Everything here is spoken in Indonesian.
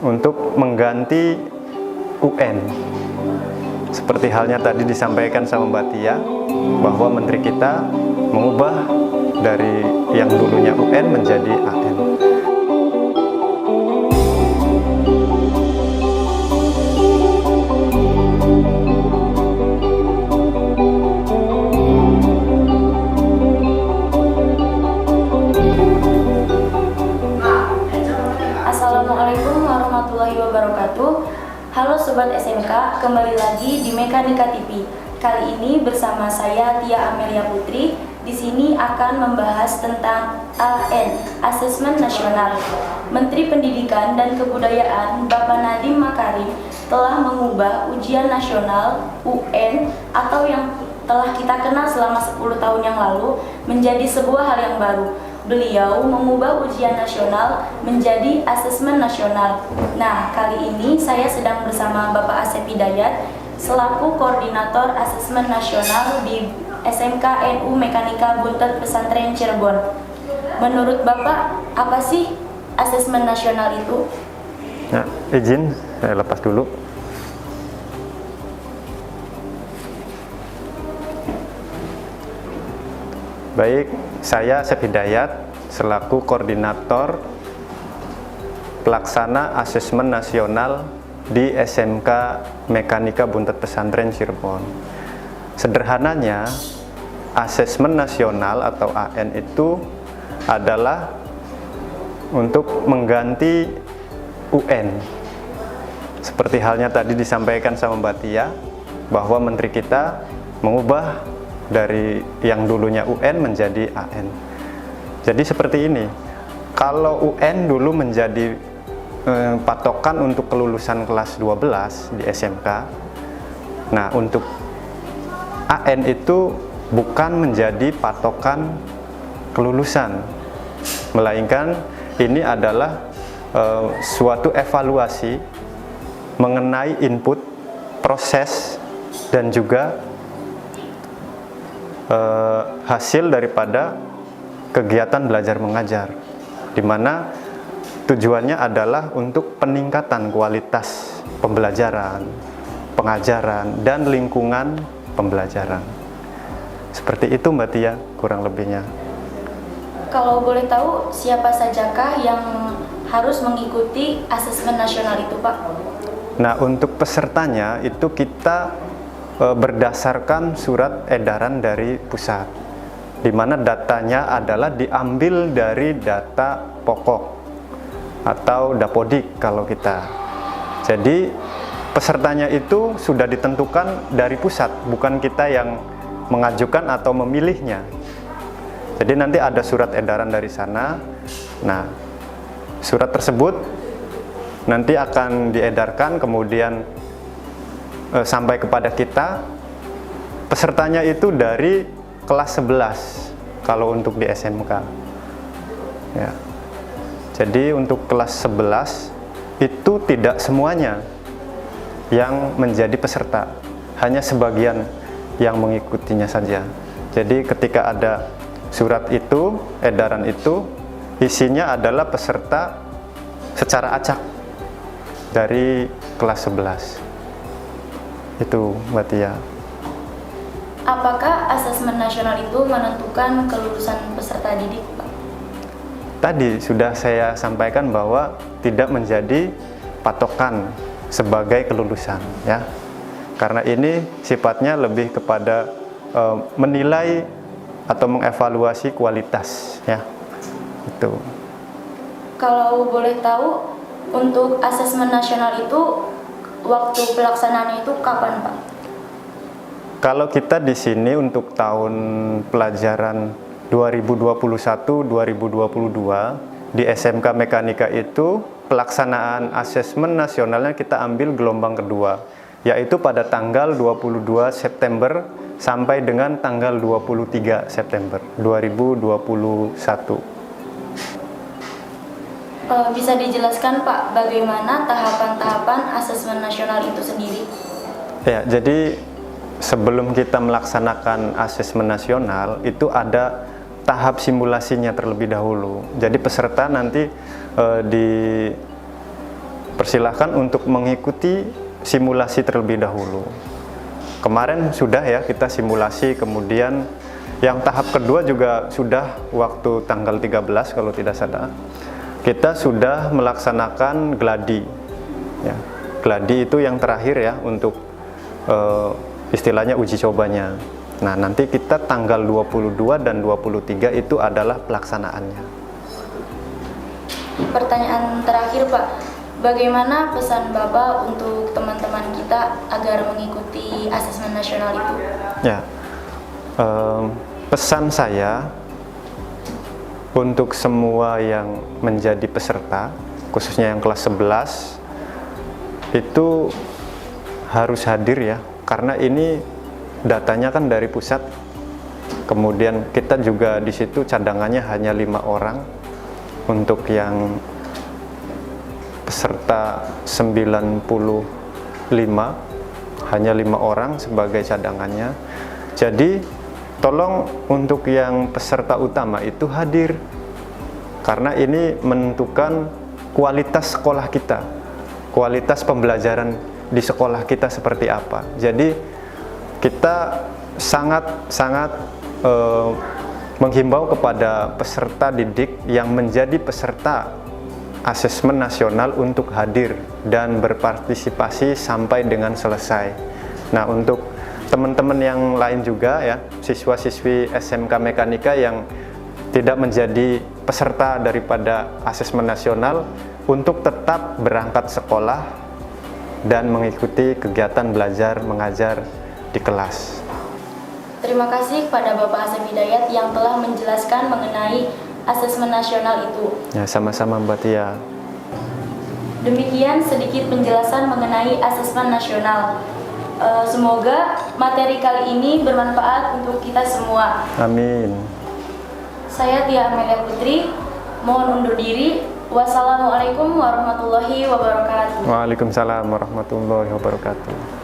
untuk mengganti UN. Seperti halnya tadi disampaikan sama Mbak Tia, bahwa menteri kita mengubah dari yang dulunya UN menjadi AN. Assalamualaikum warahmatullahi wabarakatuh. Halo Sobat SMK, kembali lagi di Mekanika TV. Kali ini bersama saya Tia Amelia Putri. Di sini akan membahas tentang AN, Asesmen Nasional. Menteri Pendidikan dan Kebudayaan Bapak Nadiem Makarim telah mengubah ujian nasional UN atau yang telah kita kenal selama 10 tahun yang lalu menjadi sebuah hal yang baru. Beliau mengubah ujian nasional menjadi asesmen nasional. Nah, kali ini saya sedang bersama Bapak Asep Hidayat selaku koordinator asesmen nasional di SMK NU Mekanika Buntet Pesantren Cirebon. Menurut Bapak, apa sih asesmen nasional itu? Nah, izin saya lepas dulu. Baik, saya Asep Hidayat selaku koordinator pelaksana asesmen nasional di SMK Mekanika Buntet Pesantren Cirebon. Sederhananya, asesmen nasional atau AN itu adalah untuk mengganti UN. Seperti halnya tadi disampaikan sama Mbak Tia, bahwa menteri kita mengubah dari yang dulunya UN menjadi AN. Jadi seperti ini, kalau UN dulu menjadi patokan untuk kelulusan kelas 12 di SMK, nah untuk AN itu bukan menjadi patokan kelulusan, melainkan ini adalah suatu evaluasi mengenai input, proses, dan juga hasil daripada kegiatan belajar mengajar, di mana tujuannya adalah untuk peningkatan kualitas pembelajaran, pengajaran, dan lingkungan pembelajaran. Seperti itu Mbak Tia, kurang lebihnya. Kalau boleh tahu, siapa sajakah yang harus mengikuti asesmen nasional itu, Pak? Nah, untuk pesertanya itu kita berdasarkan surat edaran dari pusat, di mana datanya adalah diambil dari data pokok atau dapodik kalau kita. Jadi pesertanya itu sudah ditentukan dari pusat, bukan kita yang mengajukan atau memilihnya. Jadi nanti ada surat edaran dari sana. Nah, surat tersebut nanti akan diedarkan, kemudian sampai kepada kita. Pesertanya itu dari kelas 11 kalau untuk di SMK ya. Jadi untuk kelas 11 itu tidak semuanya yang menjadi peserta, hanya sebagian yang mengikutinya saja. Jadi ketika ada surat itu, edaran itu, isinya adalah peserta secara acak dari kelas 11. Itu Mbak Tia. Apakah asesmen nasional itu menentukan kelulusan peserta didik, Pak? Tadi sudah saya sampaikan bahwa tidak menjadi patokan sebagai kelulusan ya. Karena ini sifatnya lebih kepada menilai atau mengevaluasi kualitas ya. Itu. Kalau boleh tahu, untuk asesmen nasional itu waktu pelaksanaannya itu kapan, Pak? Kalau kita di sini untuk tahun pelajaran 2021-2022 di SMK Mekanika itu pelaksanaan asesmen nasionalnya kita ambil gelombang kedua, yaitu pada tanggal 22 September sampai dengan tanggal 23 September 2021. Bisa dijelaskan Pak, bagaimana tahapan-tahapan asesmen nasional itu sendiri? Ya, jadi sebelum kita melaksanakan asesmen nasional itu ada tahap simulasinya terlebih dahulu. Jadi peserta nanti dipersilahkan untuk mengikuti simulasi terlebih dahulu. Kemarin sudah ya kita simulasi, kemudian yang tahap kedua juga sudah waktu tanggal 13 kalau tidak salah. Kita sudah melaksanakan gladi. Ya, gladi itu yang terakhir ya untuk istilahnya uji cobanya. Nah, nanti kita tanggal 22 dan 23 itu adalah pelaksanaannya. Pertanyaan terakhir Pak, bagaimana pesan Bapak untuk teman-teman kita agar mengikuti asesmen nasional itu? Ya, pesan saya untuk semua yang menjadi peserta, khususnya yang kelas 11, itu harus hadir ya, karena ini datanya kan dari pusat, kemudian kita juga di situ cadangannya hanya 5 orang untuk yang peserta 95, hanya 5 orang sebagai cadangannya. Jadi tolong untuk yang peserta utama itu hadir, karena ini menentukan kualitas sekolah kita, kualitas pembelajaran di sekolah kita seperti apa. Jadi kita sangat menghimbau kepada peserta didik yang menjadi peserta asesmen nasional untuk hadir dan berpartisipasi sampai dengan selesai. Nah, untuk teman-teman yang lain juga ya, siswa-siswi SMK Mekanika yang tidak menjadi peserta daripada asesmen nasional, untuk tetap berangkat sekolah dan mengikuti kegiatan belajar mengajar di kelas. Terima kasih kepada Bapak Asep Hidayat yang telah menjelaskan mengenai asesmen nasional itu. Ya, sama-sama Mbak Tia. Demikian sedikit penjelasan mengenai asesmen nasional. Semoga materi kali ini bermanfaat untuk kita semua. Amin. Saya Tia Amelia Putri, mohon undur diri. Wassalamualaikum warahmatullahi wabarakatuh. Waalaikumsalam warahmatullahi wabarakatuh.